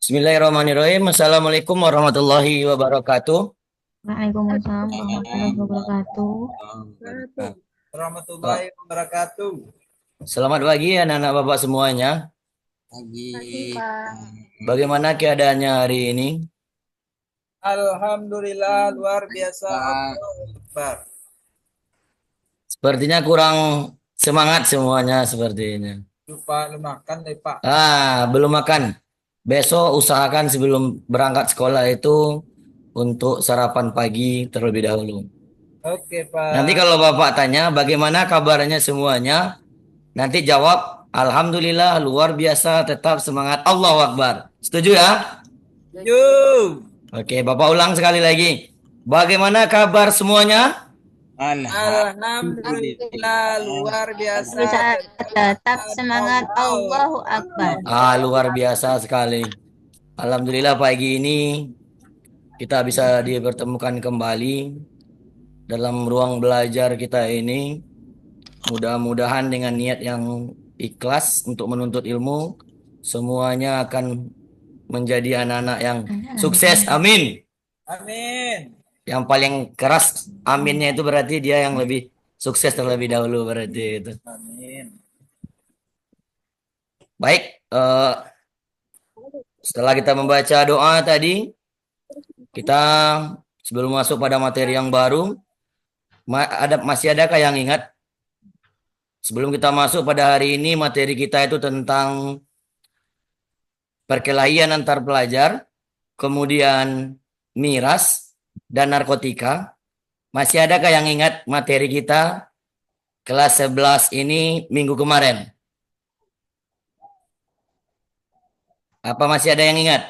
Bismillahirrahmanirrahim. Assalamualaikum warahmatullahi wabarakatuh. Waalaikumsalam warahmatullahi wabarakatuh. Oh, Warahmatullahi wabarakatuh. selamat pagi anak-anak Bapak semuanya. Pagi, Pagi. Pak. Bagaimana keadaannya hari ini? Alhamdulillah luar biasa. Allahu Akbar. Sepertinya kurang semangat semuanya sepertinya. Lupa lu makan deh Pak. Belum makan. Besok usahakan sebelum berangkat sekolah itu untuk sarapan pagi terlebih dahulu. Oke Nanti Pak. kalau Bapak tanya bagaimana kabarnya semuanya, nanti jawab Alhamdulillah luar biasa tetap semangat Allahu Akbar. Setuju ya? Yuk. Oke, Bapak ulang sekali lagi. Bagaimana kabar semuanya? Alhamdulillah luar biasa. Bisa tetap Tetap semangat Allahu Allahu Akbar. Akbar. Luar biasa sekali. Alhamdulillah pagi ini kita bisa dipertemukan kembali dalam ruang belajar kita ini. Mudah-mudahan dengan niat yang ikhlas untuk menuntut ilmu, semuanya akan menjadi anak-anak yang sukses. Amin. Amin. Yang paling keras aminnya itu berarti dia yang lebih sukses terlebih dahulu berarti itu. Amin. Baik, setelah kita membaca doa tadi, kita sebelum masuk pada materi yang baru, masih adakah yang ingat? Sebelum kita masuk pada hari ini, materi kita itu tentang perkelahian antar pelajar, kemudian miras, dan narkotika. Masih adakah yang ingat materi kita kelas 11 ini minggu kemarin? Apa masih ada yang ingat?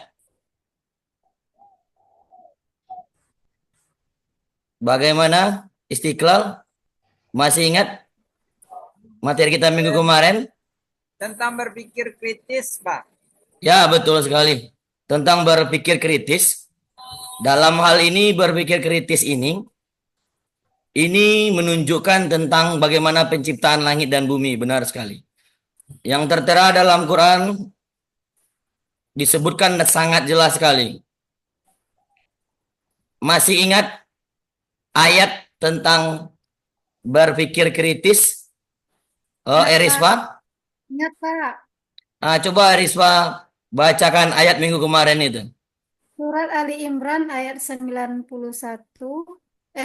Bagaimana Istiqlal? Masih ingat materi kita minggu kemarin? Tentang berpikir kritis Pak. Ya, betul sekali. Tentang berpikir kritis. Dalam hal ini berpikir kritis ini menunjukkan tentang bagaimana penciptaan langit dan bumi, benar sekali. Yang tertera dalam Quran disebutkan sangat jelas sekali. Masih ingat ayat tentang berpikir kritis? Oh, Ingat, Erisfa? Pak. Ingat, Pak. Coba Erisfa bacakan ayat minggu kemarin itu. Surat Ali Imran ayat 91, 191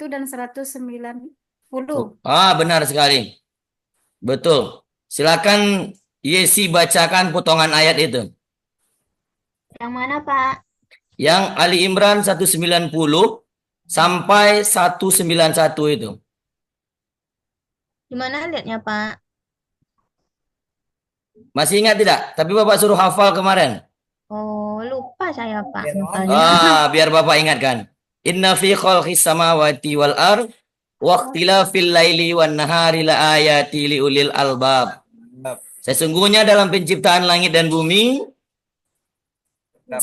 dan 190. Benar sekali. Betul. Silakan Yesi bacakan potongan ayat itu. Yang mana, Pak? Yang Ali Imran 190 sampai 191 itu. Di mana lihatnya, Pak? Masih ingat tidak? Tapi Bapak suruh hafal kemarin. Oh, lupa saya, Pak. Biar Lupanya. Biar Bapak ingatkan. Inna fi khalqis samawati wal ard wa ikhtilafil laili wan nahari la ayati li ulil albab. Sesungguhnya dalam penciptaan langit dan bumi,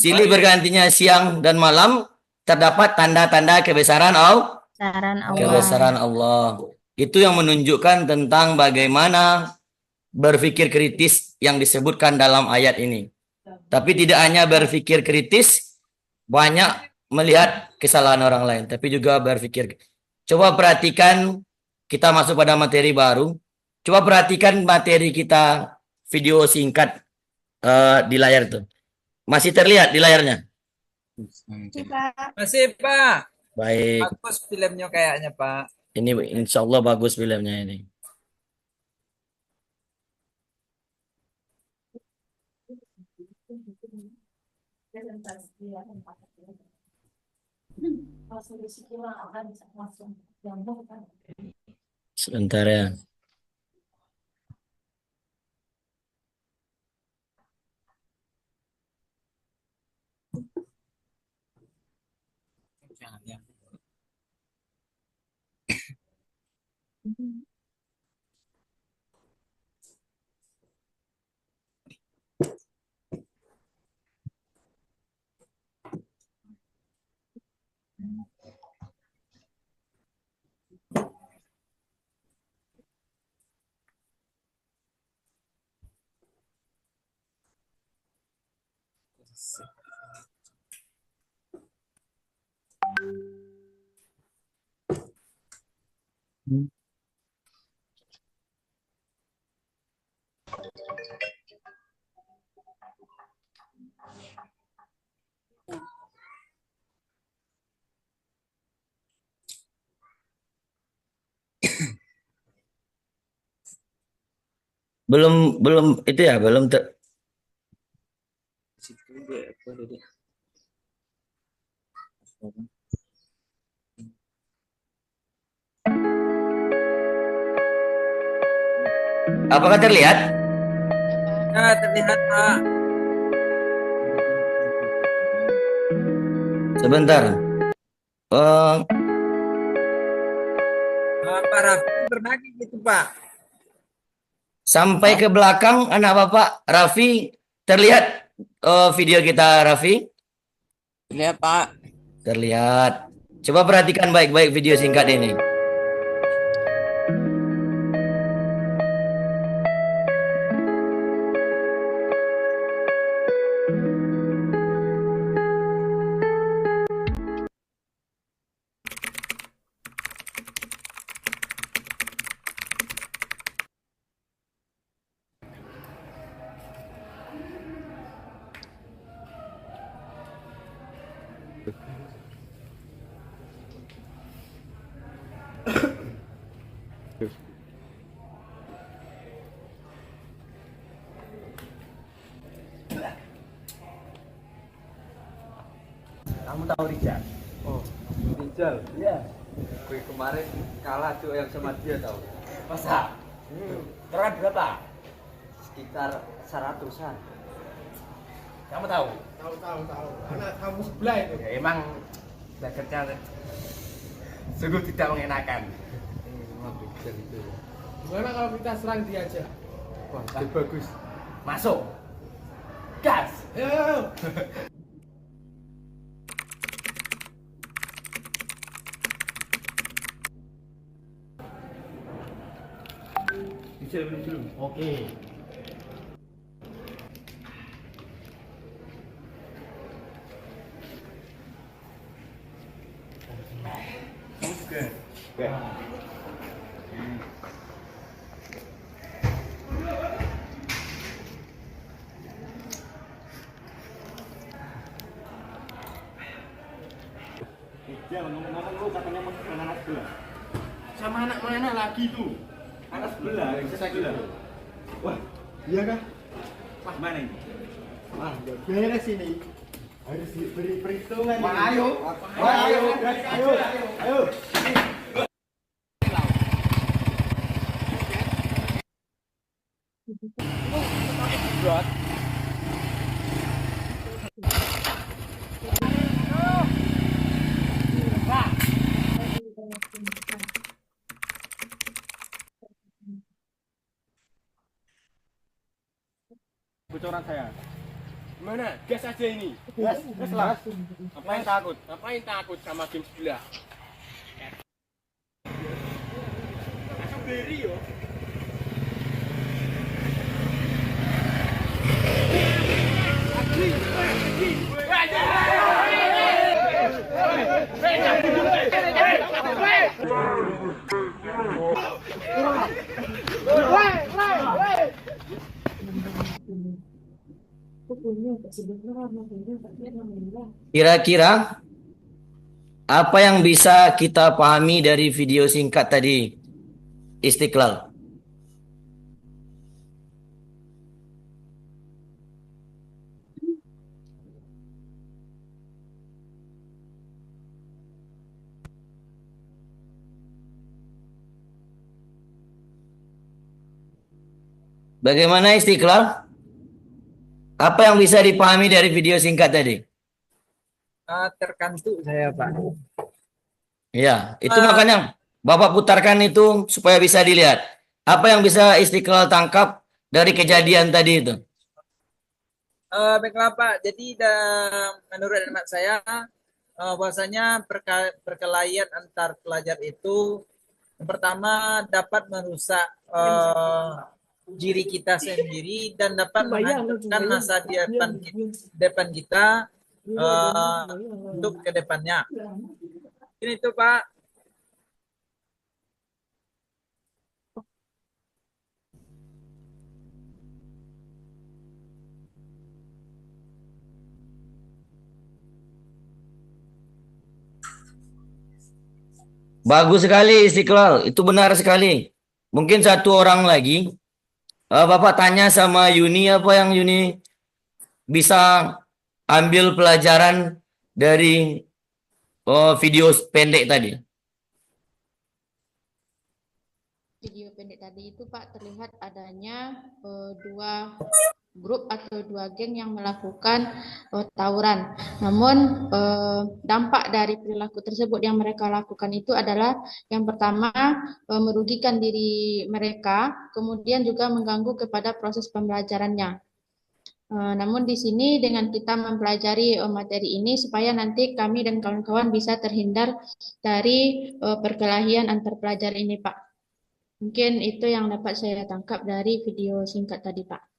silih bergantinya siang dan malam, terdapat tanda-tanda kebesaran Allah. Saran Allah. Kebesaran Allah. Itu yang menunjukkan tentang bagaimana berpikir kritis yang disebutkan dalam ayat ini. Tapi tidak hanya berpikir kritis, banyak melihat kesalahan orang lain, tapi juga berpikir. Coba perhatikan, kita masuk pada materi baru. Coba perhatikan materi kita video singkat di layar itu. Masih terlihat di layarnya? Iya, Pak. Masih Pak. Baik, Bagus filmnya kayaknya Pak. ini insya Allah bagus filmnya ini. Sebentar ya. Jangan ya. Belum belum itu ya, belum apakah terlihat? Ya, terlihat Pak. Sebentar. Pak Raffi berbagi gitu Pak. Sampai ke belakang anak Bapak Raffi terlihat video kita Raffi? Lihat Pak. Terlihat. Coba perhatikan baik-baik video singkat ini. Kamu tahu Rijal? Oh, Rizal. Iya. Gue kemarin kalah tuh yang sama dia tahu. Masa? Keran berapa? Sekitar 100-an. Kamu tahu? Tahu. Anak kamu sebelah itu. Ya emang belajarnya sungguh tidak mengenakan. Gimana kalau kita serang dia aja? Wah, itu bagus. Masuk. Gas. Ayo. Oke. Sama anak mana lagi tuh? Anak sebelah, sebelah. Wah, iya kah? Wah, mana ini? Ah, nggak beres ini. Harus diberi perhitungan. Wah, ini. ayo. Wah, ayo. Bocoran saya. Gimana? Gas aja ini. Gas lah. Ngapain takut? Ngapain takut sama game sebelah? Langsung beri yo. Kira-kira apa yang bisa kita pahami dari video singkat tadi, Istiqlal? Bagaimana Istiqlal? Apa yang bisa dipahami dari video singkat tadi? Terkantuk saya Pak. Ya, itu makanya Bapak putarkan itu supaya bisa dilihat. Apa yang bisa Istiqlal tangkap dari kejadian tadi itu? Baiklah Pak, jadi menurut hemat saya bahwasanya perkelahian antar pelajar itu yang pertama dapat merusak diri kita sendiri dan dapat menghancurkan masa depan kita untuk ke depannya. Ini itu Pak. Bagus sekali Istiqlal, itu benar sekali. Mungkin satu orang lagi, Bapak tanya sama Yuni apa yang Yuni bisa ambil pelajaran dari video pendek tadi. Video pendek tadi itu Pak terlihat adanya dua grup atau dua geng yang melakukan tawuran. Namun dampak dari perilaku tersebut yang mereka lakukan itu adalah yang pertama merugikan diri mereka, kemudian juga mengganggu kepada proses pembelajarannya. Namun di sini dengan kita mempelajari materi ini supaya nanti kami dan kawan-kawan bisa terhindar dari perkelahian antar pelajar ini Pak. Mungkin itu yang dapat saya tangkap dari video singkat tadi Pak.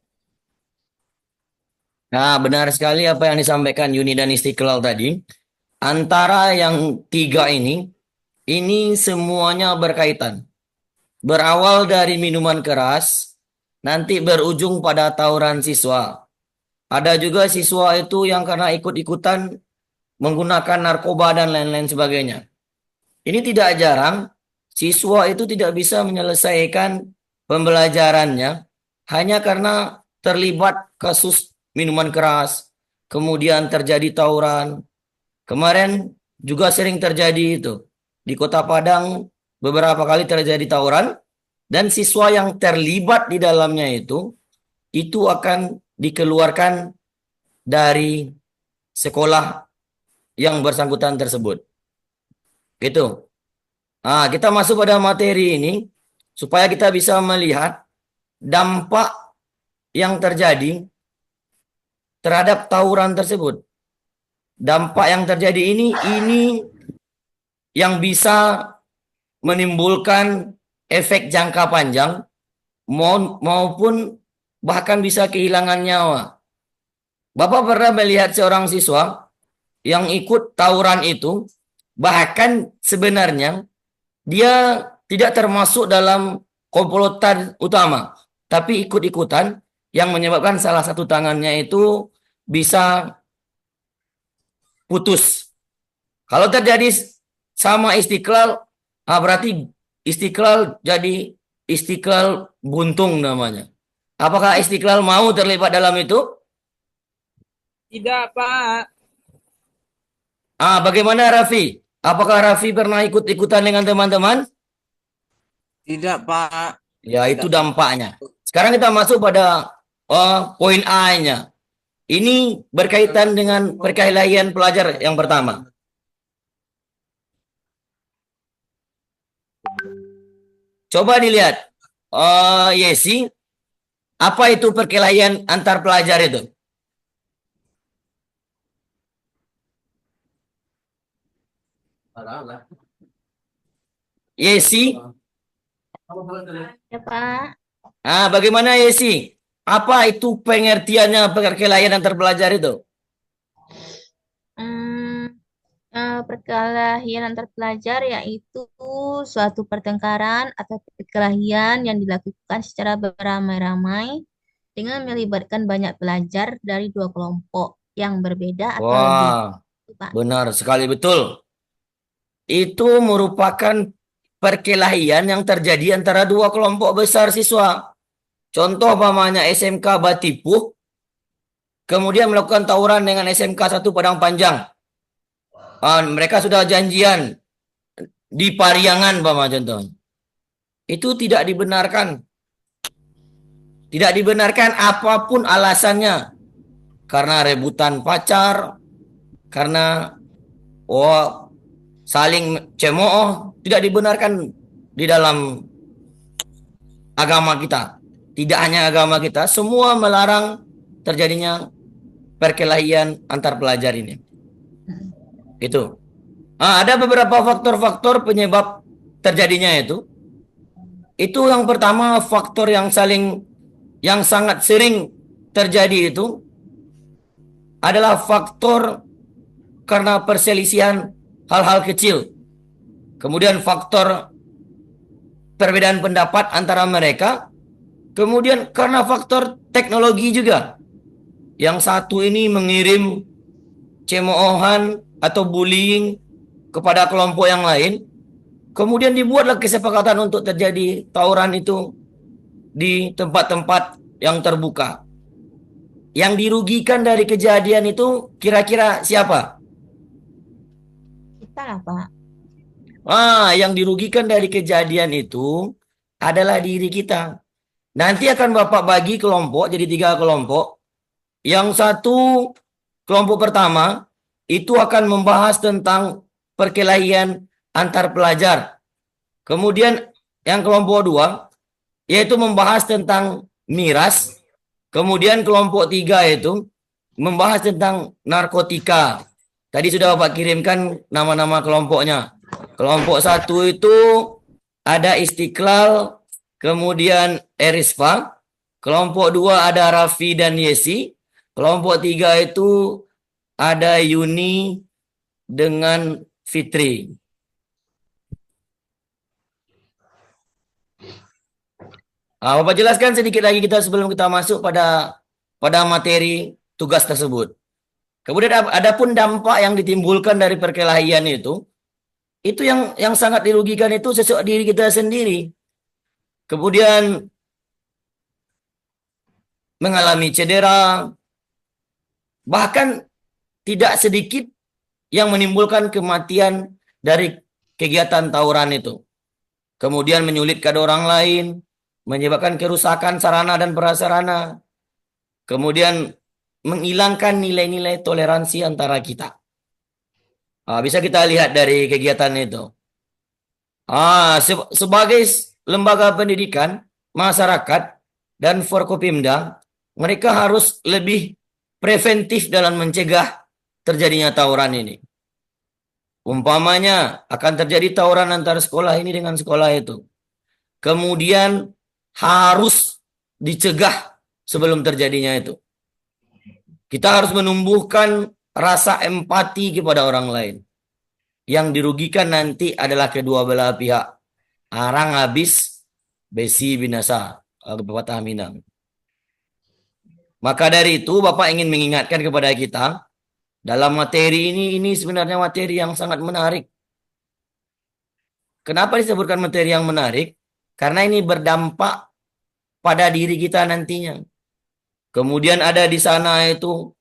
Nah, benar sekali apa yang disampaikan Yuni dan Istiqlal tadi. Antara yang tiga ini semuanya berkaitan. Berawal dari minuman keras, nanti berujung pada tawuran siswa. Ada juga siswa itu yang karena ikut-ikutan menggunakan narkoba dan lain-lain sebagainya. Ini tidak jarang, siswa itu tidak bisa menyelesaikan pembelajarannya hanya karena terlibat kasus minuman keras, kemudian terjadi tawuran. Kemarin juga sering terjadi itu. Di Kota Padang beberapa kali terjadi tawuran, dan siswa yang terlibat di dalamnya itu akan dikeluarkan dari sekolah yang bersangkutan tersebut. Gitu. Nah, kita masuk pada materi ini supaya kita bisa melihat dampak yang terjadi terhadap tawuran tersebut. Dampak yang terjadi ini yang bisa menimbulkan efek jangka panjang maupun bahkan bisa kehilangan nyawa. Bapak pernah melihat seorang siswa yang ikut tawuran itu, bahkan sebenarnya dia tidak termasuk dalam komplotan utama, tapi ikut-ikutan yang menyebabkan salah satu tangannya itu bisa putus. Kalau terjadi sama Istiqlal, berarti Istiqlal jadi Istiqlal buntung namanya. Apakah Istiqlal mau terlibat dalam itu? Tidak Pak. Bagaimana Raffi? Apakah Raffi pernah ikut-ikutan dengan teman-teman? Tidak Pak. Ya, itu dampaknya. Sekarang kita masuk pada poin A-nya. Ini berkaitan dengan perkelahian pelajar yang pertama. Coba dilihat, Yesi, apa itu perkelahian antar pelajar itu? Yesi, Ya Pak. bagaimana Yesi? Apa itu pengertiannya perkelahian antar pelajar itu? Perkelahian antar pelajar yaitu suatu pertengkaran atau perkelahian yang dilakukan secara beramai-ramai dengan melibatkan banyak pelajar dari dua kelompok yang berbeda atau lebih. Wah, Pak. benar sekali, betul. Itu merupakan perkelahian yang terjadi antara dua kelompok besar siswa. Contoh pamannya SMK Batipuh, kemudian melakukan tawuran dengan SMK 1 Padang Panjang. Mereka sudah janjian di Pariangan, contohnya. Itu tidak dibenarkan. Tidak dibenarkan apapun alasannya. Karena rebutan pacar, karena saling cemooh, tidak dibenarkan di dalam agama kita. Tidak hanya agama kita, semua melarang terjadinya perkelahian antar pelajar ini. Itu. Ada beberapa faktor-faktor penyebab terjadinya itu. Itu yang pertama, faktor yang saling yang sangat sering terjadi itu adalah faktor karena perselisihan hal-hal kecil. Kemudian faktor perbedaan pendapat antara mereka. Kemudian karena faktor teknologi juga. Yang satu ini mengirim cemoohan atau bullying kepada kelompok yang lain. Kemudian dibuatlah kesepakatan untuk terjadi tawuran itu di tempat-tempat yang terbuka. Yang dirugikan dari kejadian itu kira-kira siapa? Kita lah, Pak. Yang dirugikan dari kejadian itu adalah diri kita. Nanti akan Bapak bagi kelompok jadi 3 kelompok. Yang satu kelompok pertama itu akan membahas tentang perkelahian antar pelajar. Kemudian yang kelompok 2 yaitu membahas tentang miras. Kemudian kelompok 3 itu membahas tentang narkotika. Tadi sudah Bapak kirimkan nama-nama kelompoknya. Kelompok 1 itu ada Istiqlal, kemudian Erisfa. Kelompok 2 ada Raffi dan Yesi. Kelompok 3 itu ada Yuni dengan Fitri. Bapak jelaskan sedikit lagi kita sebelum kita masuk pada materi tugas tersebut. Kemudian adapun dampak yang ditimbulkan dari perkelahian itu yang sangat dirugikan itu sesuatu diri kita sendiri. Kemudian mengalami cedera, bahkan tidak sedikit yang menimbulkan kematian dari kegiatan tawuran itu. Kemudian menyulitkan orang lain, menyebabkan kerusakan sarana dan prasarana. Kemudian menghilangkan nilai-nilai toleransi antara kita. Bisa kita lihat dari kegiatan itu. Sebagai lembaga pendidikan, masyarakat, dan Forkopimda, mereka harus lebih preventif dalam mencegah terjadinya tawuran ini. Umpamanya akan terjadi tawuran antara sekolah ini dengan sekolah itu. Kemudian harus dicegah sebelum terjadinya itu. Kita harus menumbuhkan rasa empati kepada orang lain. Yang dirugikan nanti adalah kedua belah pihak. Arang habis, besi binasa. Pepatah Minang. Maka dari itu Bapak ingin mengingatkan kepada kita, dalam materi ini sebenarnya materi yang sangat menarik. Kenapa disebutkan materi yang menarik? Karena ini berdampak pada diri kita nantinya. Kemudian ada di sana itu,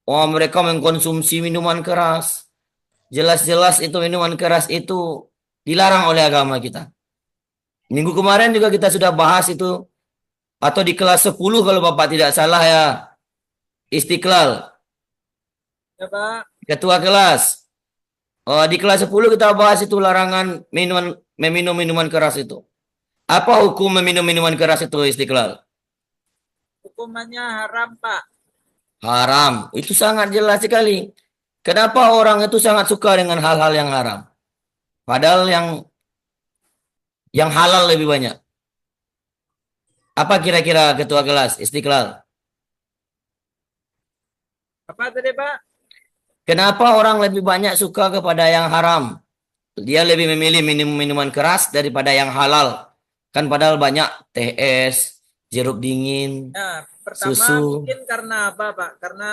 mereka mengkonsumsi minuman keras. Jelas-jelas itu minuman keras itu dilarang oleh agama kita. Minggu kemarin juga kita sudah bahas itu, atau di kelas 10 kalau Bapak tidak salah ya, Istiqlal. Ya, Pak. Ketua kelas. Di kelas 10 kita bahas itu larangan meminum minuman keras itu. Apa hukum meminum minuman keras itu, Istiqlal? Hukumannya haram, Pak. Haram. Itu sangat jelas sekali. Kenapa orang itu sangat suka dengan hal-hal yang haram? Padahal yang halal lebih banyak. Apa kira-kira ketua kelas, Istiqlal? Apa tadi, Pak? Kenapa orang lebih banyak suka kepada yang haram? Dia lebih memilih minum minuman keras daripada yang halal. Kan padahal banyak teh es, jeruk dingin, Ya, pertama susu. mungkin karena apa, Pak? Karena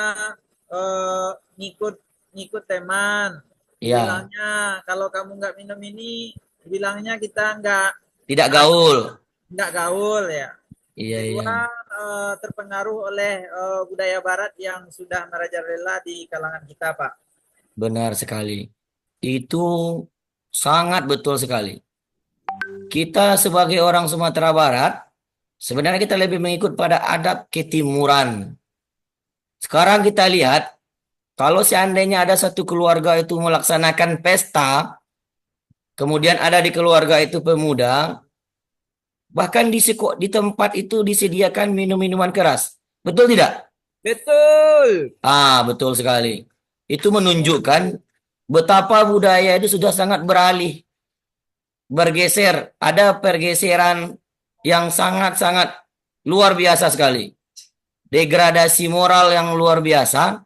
ngikut teman. Ya, Bilangnya kalau kamu nggak minum ini, bilangnya kita tidak gaul. nggak gaul ya. Iya, iya. Kedua, terpengaruh oleh budaya Barat yang sudah merajalela di kalangan kita, Pak. Benar sekali. Itu sangat betul sekali. Kita sebagai orang Sumatera Barat, sebenarnya kita lebih mengikut pada adat ketimuran. Sekarang kita lihat, kalau seandainya ada satu keluarga itu melaksanakan pesta, kemudian ada di keluarga itu pemuda, bahkan di tempat itu disediakan minum-minuman keras. Betul tidak? Betul. Betul sekali. Itu menunjukkan betapa budaya itu sudah sangat beralih. Bergeser. Ada pergeseran yang sangat-sangat luar biasa sekali. Degradasi moral yang luar biasa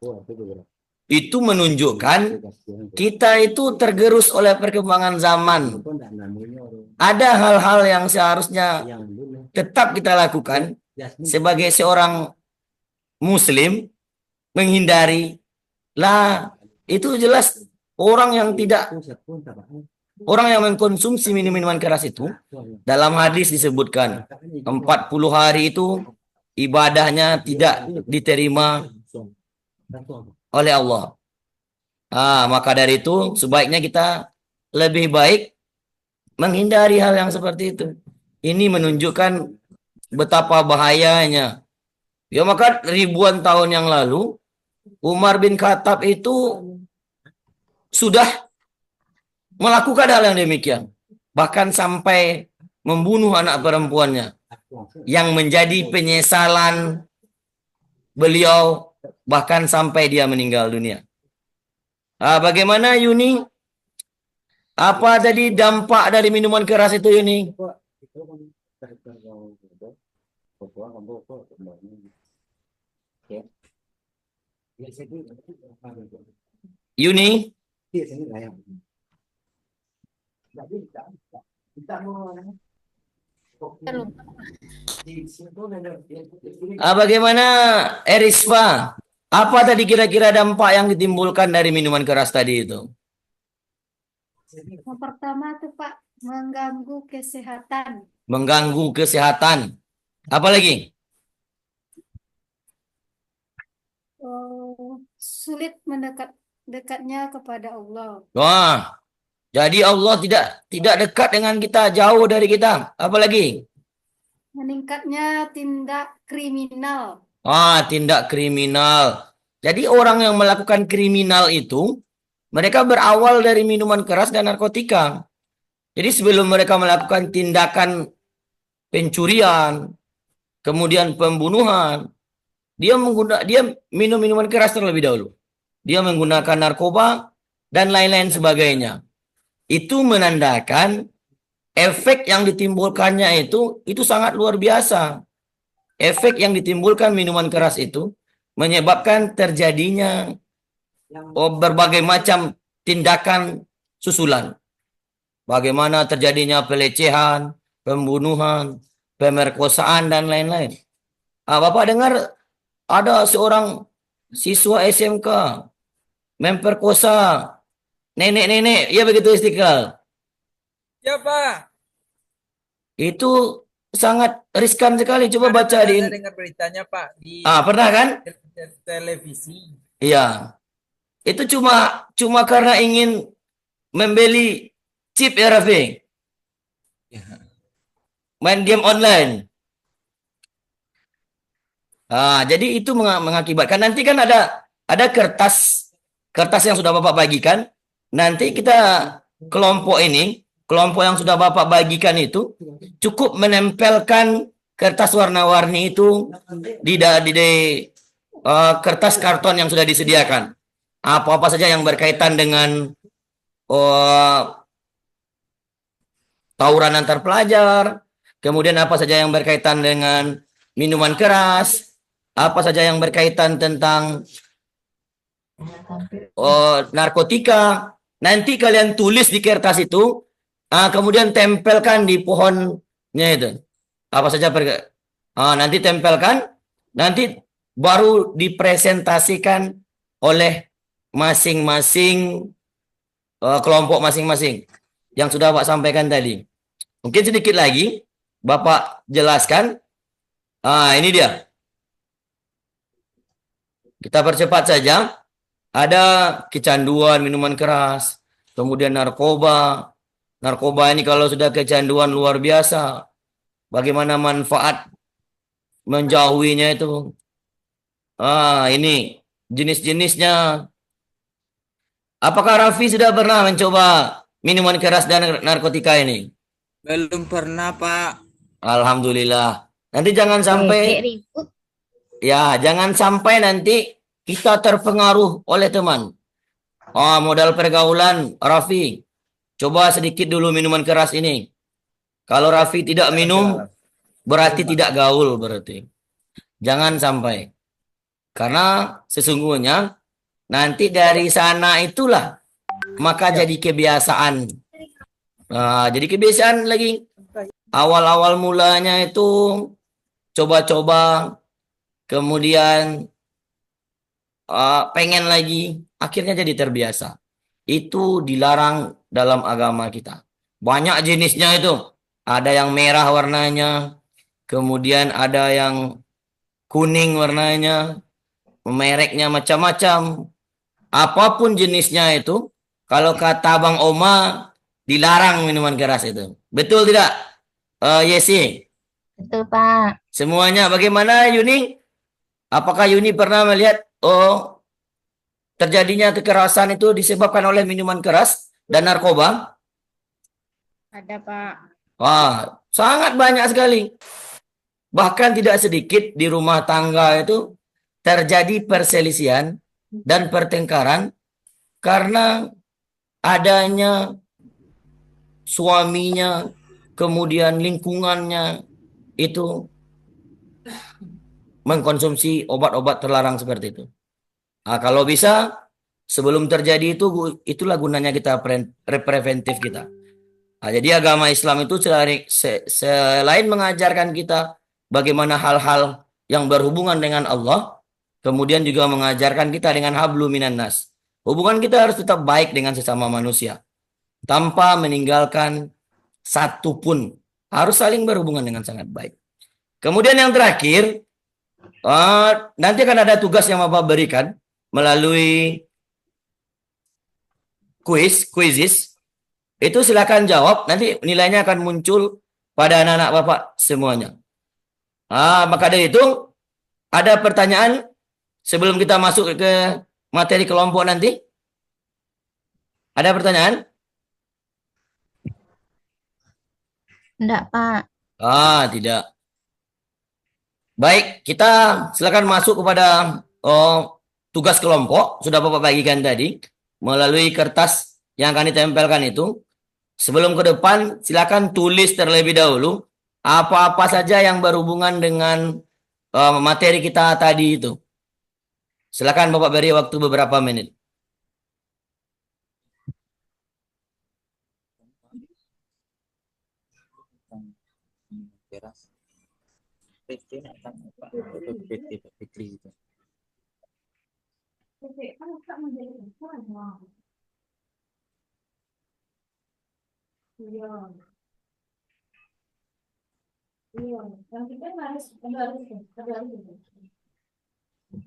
itu menunjukkan kita itu tergerus oleh perkembangan zaman. Ada hal-hal yang seharusnya tetap kita lakukan sebagai seorang muslim, menghindari lah. Itu jelas orang yang mengkonsumsi minuman keras itu, dalam hadis disebutkan 40 hari itu ibadahnya tidak diterima oleh Allah. Maka dari itu sebaiknya kita lebih baik menghindari hal yang seperti itu. Ini menunjukkan betapa bahayanya. Ya, maka ribuan tahun yang lalu Umar bin Khattab itu sudah melakukan hal yang demikian. Bahkan sampai membunuh anak perempuannya. Yang menjadi penyesalan beliau bahkan sampai dia meninggal dunia. Bagaimana Yuni? Apa tadi dampak dari minuman keras itu Yuni? Yuni? Bagaimana Erisfa? Apa tadi kira-kira dampak yang ditimbulkan dari minuman keras tadi itu? Yang pertama tuh Pak, mengganggu kesehatan. Mengganggu kesehatan. Apa lagi? Sulit dekatnya kepada Allah. Wah, jadi Allah tidak dekat dengan kita, jauh dari kita. Apa lagi? Meningkatnya tindak kriminal. Tindak kriminal. Jadi orang yang melakukan kriminal itu, mereka berawal dari minuman keras dan narkotika. Jadi sebelum mereka melakukan tindakan pencurian, kemudian pembunuhan, dia minum minuman keras terlebih dahulu. Dia menggunakan narkoba dan lain-lain sebagainya. Itu menandakan efek yang ditimbulkannya itu sangat luar biasa. Efek yang ditimbulkan minuman keras itu menyebabkan terjadinya berbagai macam tindakan susulan. Bagaimana terjadinya pelecehan, pembunuhan, pemerkosaan, dan lain-lain. Bapak dengar ada seorang siswa SMK memperkosa nenek-nenek, ya begitu Istiqlal? Ya Pak. Itu sangat riskan sekali. Coba baca di. Saya dengar beritanya Pak di Pernah kan? televisi. Iya. Itu cuma karena ingin membeli chip ya Raffi. Main game online. Jadi itu mengakibatkan nanti kan ada kertas yang sudah Bapak bagikan. Nanti kita kelompok yang sudah Bapak bagikan itu cukup menempelkan kertas warna-warni itu di kertas karton yang sudah disediakan. Apa-apa saja yang berkaitan dengan tawuran antar pelajar, kemudian apa saja yang berkaitan dengan minuman keras, apa saja yang berkaitan tentang narkotika. Nanti kalian tulis di kertas itu, kemudian tempelkan di pohonnya itu. Apa saja nanti tempelkan, nanti baru dipresentasikan oleh masing-masing kelompok masing-masing yang sudah Pak sampaikan tadi. Mungkin sedikit lagi Bapak jelaskan. Ini dia. Kita percepat saja. Ada kecanduan minuman keras, kemudian narkoba. Narkoba ini kalau sudah kecanduan luar biasa. Bagaimana manfaat menjauhinya itu? Ini jenis-jenisnya. Apakah Raffi sudah pernah mencoba minuman keras dan narkotika ini? Belum pernah, Pak. Alhamdulillah. Nanti jangan sampai jangan sampai nanti kita terpengaruh oleh teman. Modal pergaulan Raffi. Coba sedikit dulu minuman keras ini. Kalau Raffi tidak minum, berarti tidak gaul berarti. Jangan sampai. Karena sesungguhnya nanti dari sana itulah maka jadi kebiasaan. Nah, jadi kebiasaan lagi. Awal-awal mulanya itu coba-coba, kemudian pengen lagi, akhirnya jadi terbiasa. Itu dilarang dalam agama kita. Banyak jenisnya itu. Ada yang merah warnanya, kemudian ada yang kuning warnanya, mereknya macam-macam. Apapun jenisnya itu, kalau kata Bang Oma, dilarang minuman keras itu. Betul tidak, Yesi? Betul, Pak. Semuanya. Bagaimana Yuni? Apakah Yuni pernah melihat terjadinya kekerasan itu disebabkan oleh minuman keras dan narkoba? Ada, Pak. Wah, sangat banyak sekali. Bahkan tidak sedikit di rumah tangga itu terjadi perselisihan dan pertengkaran karena adanya suaminya, kemudian lingkungannya itu mengkonsumsi obat-obat terlarang seperti itu. Nah, kalau bisa sebelum terjadi itu, itulah gunanya kita preventif kita. Nah, jadi agama Islam itu selain mengajarkan kita bagaimana hal-hal yang berhubungan dengan Allah, kemudian juga mengajarkan kita dengan hablu minan nas. Hubungan kita harus tetap baik dengan sesama manusia, tanpa meninggalkan satu pun. Harus saling berhubungan dengan sangat baik. Kemudian yang terakhir, nanti akan ada tugas yang Bapak berikan melalui quizzes. Itu silakan jawab, nanti nilainya akan muncul pada anak-anak Bapak semuanya. Maka dari itu, ada pertanyaan sebelum kita masuk ke materi kelompok nanti? Ada pertanyaan? Enggak, Pak. Tidak. Baik, kita silakan masuk kepada tugas kelompok. Sudah Bapak bagikan tadi melalui kertas yang akan ditempelkan itu. Sebelum ke depan, silakan tulis terlebih dahulu apa-apa saja yang berhubungan dengan materi kita tadi itu. Silakan Bapak beri waktu beberapa menit.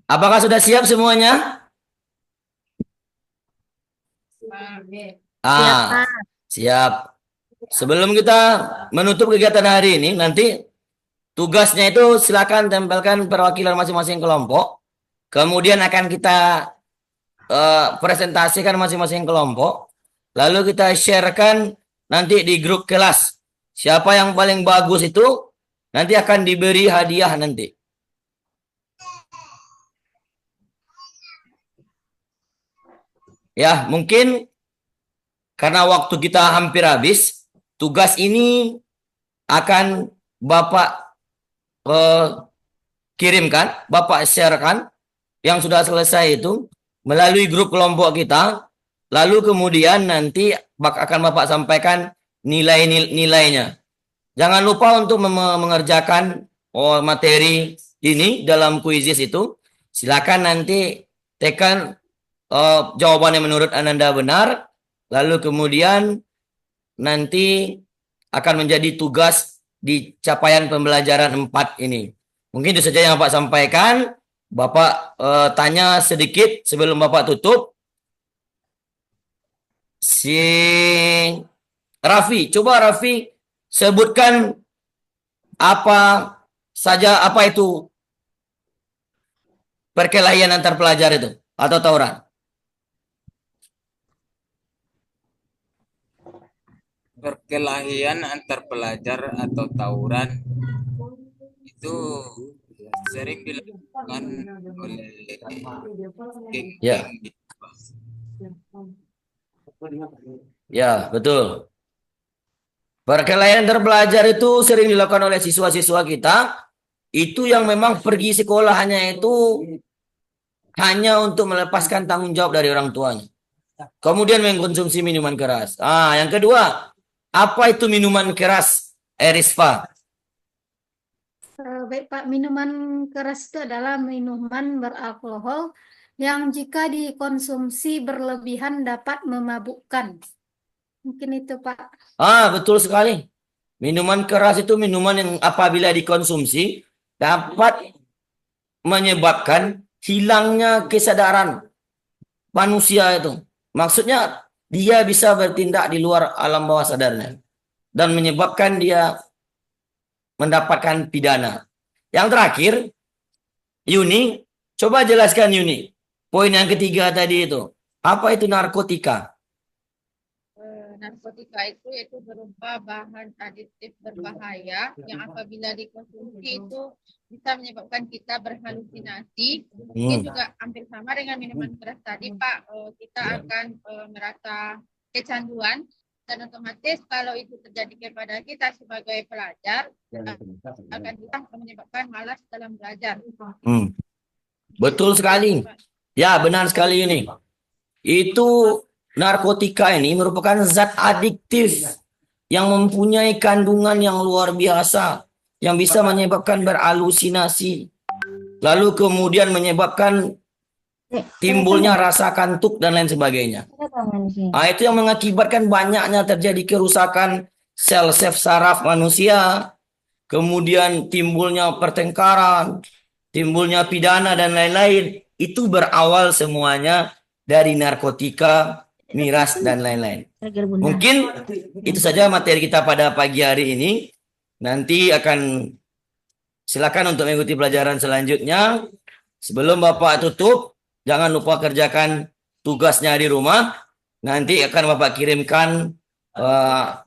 Apakah sudah siap semuanya? Siap. Sebelum kita menutup kegiatan hari ini, nanti tugasnya itu silakan tempelkan perwakilan masing-masing kelompok. Kemudian akan kita presentasikan masing-masing kelompok. Lalu kita sharekan nanti di grup kelas. Siapa yang paling bagus itu nanti akan diberi hadiah nanti. Ya, mungkin karena waktu kita hampir habis, tugas ini akan Bapak kirimkan, Bapak sharekan yang sudah selesai itu melalui grup kelompok kita. Lalu kemudian nanti akan Bapak sampaikan nilainya. Jangan lupa untuk mengerjakan materi ini dalam kuisis itu. Silakan nanti tekan jawabannya menurut Ananda benar. Lalu kemudian nanti akan menjadi tugas di capaian pembelajaran 4 ini. Mungkin itu saja yang Bapak sampaikan. Bapak tanya sedikit sebelum Bapak tutup. Si Raffi, coba Raffi sebutkan apa itu perkelahian antar pelajar itu atau tawuran. Perkelahian antar pelajar atau tawuran itu sering dilakukan oleh Ya. geng-geng gitu, Pak. Ya, betul. Perkelahian terbelajar itu sering dilakukan oleh siswa-siswa kita. Itu yang memang pergi sekolah hanya untuk melepaskan tanggung jawab dari orang tuanya. Kemudian mengkonsumsi minuman keras. Yang kedua, apa itu minuman keras, Erisfa? Baik Pak, minuman keras itu adalah minuman beralkohol yang jika dikonsumsi berlebihan dapat memabukkan. Mungkin itu Pak. Betul sekali. Minuman keras itu minuman yang apabila dikonsumsi dapat menyebabkan hilangnya kesadaran manusia itu. Maksudnya dia bisa bertindak di luar alam bawah sadarnya dan menyebabkan dia mendapatkan pidana. Yang terakhir, Yuni, coba jelaskan Yuni. Poin yang ketiga tadi itu. Apa itu narkotika? Narkotika itu berupa bahan aditif berbahaya yang apabila dikonsumsi itu bisa menyebabkan kita berhalusinasi. Mungkin juga hampir sama dengan minuman keras tadi, Pak. Kita akan merasa kecanduan. Dan otomatis kalau itu terjadi kepada kita sebagai pelajar, akan bisa menyebabkan malas dalam belajar. Betul sekali. Ya, benar sekali ini. Itu narkotika ini merupakan zat adiktif yang mempunyai kandungan yang luar biasa, yang bisa menyebabkan berhalusinasi. Lalu kemudian menyebabkan timbulnya rasa kantuk dan lain sebagainya. Itu yang mengakibatkan banyaknya terjadi kerusakan sel-sel saraf manusia, kemudian timbulnya pertengkaran, timbulnya pidana dan lain-lain. Itu berawal semuanya dari narkotika, miras dan lain-lain. Mungkin itu saja materi kita pada pagi hari ini. Nanti akan silakan untuk mengikuti pelajaran selanjutnya. Sebelum Bapak tutup, jangan lupa kerjakan tugasnya di rumah. Nanti akan Bapak kirimkan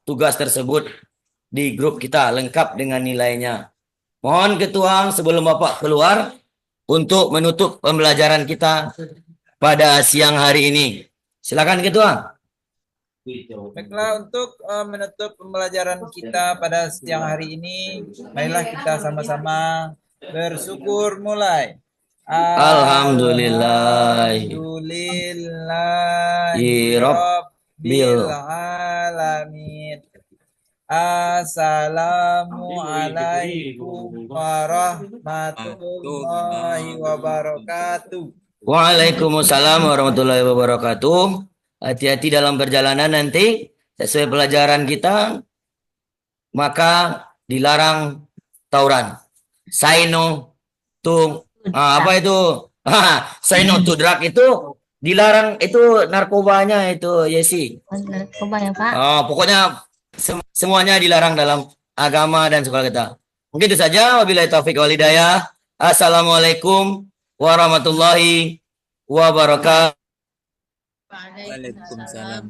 tugas tersebut di grup kita lengkap dengan nilainya. Mohon Ketua sebelum Bapak keluar untuk menutup pembelajaran kita pada siang hari ini. Silakan Ketua. Baiklah, untuk menutup pembelajaran kita pada siang hari ini, marilah kita sama-sama bersyukur mulai. Alhamdulillahirabbil alamin. Assalamualaikum warahmatullahi wabarakatuh. Waalaikumsalam warahmatullahi wabarakatuh. Hati-hati dalam perjalanan nanti. Sesuai pelajaran kita, maka dilarang tawuran. Say no to apa itu? Say no to drug itu dilarang, itu narkobanya itu, Yesi. Narkoba ya Pak. Pokoknya semuanya dilarang dalam agama dan sekolah kita. Mungkin itu saja. Wabillahi taufiq wal hidayah. Assalamualaikum warahmatullahi wabarakatuh. Waalaikumsalam.